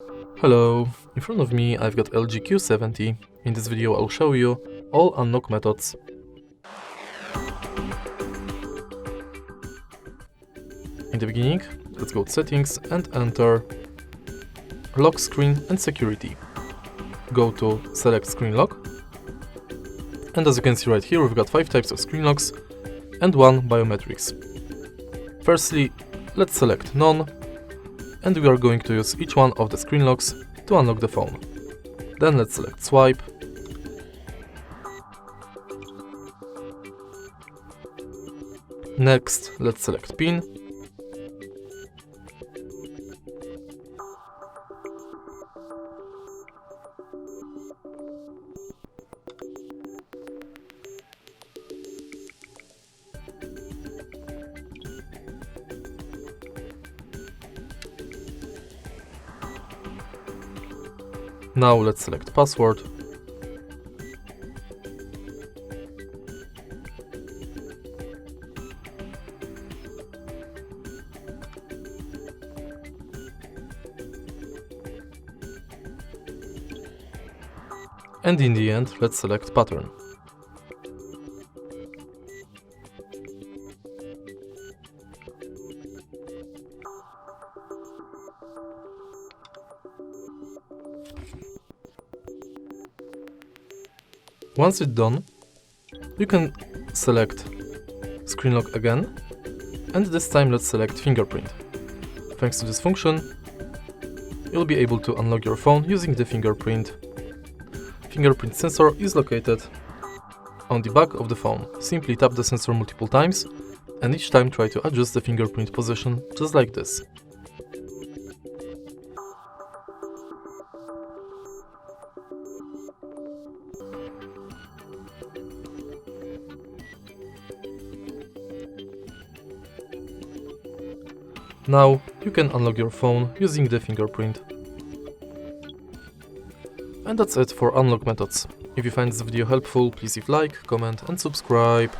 Hello, in front of me I've got LG Q70. In this video I'll show you all unlock methods. In the beginning, let's go to settings and enter lock screen and security. Go to select screen lock, and as you can see right here we've got 5 types of screen locks and 1 biometrics. Firstly, let's select none, and we are going to use each one of the screen locks to unlock the phone. Then let's select swipe. Next, let's select pin. Now let's select password. And in the end, let's select pattern. Once it's done, you can select screen lock again, and this time let's select fingerprint. Thanks to this function, you'll be able to unlock your phone using the fingerprint. Fingerprint sensor is located on the back of the phone. Simply tap the sensor multiple times, and each time try to adjust the fingerprint position just like this. Now you can unlock your phone using the fingerprint. And that's it for unlock methods. If you find this video helpful, please leave like, comment and subscribe.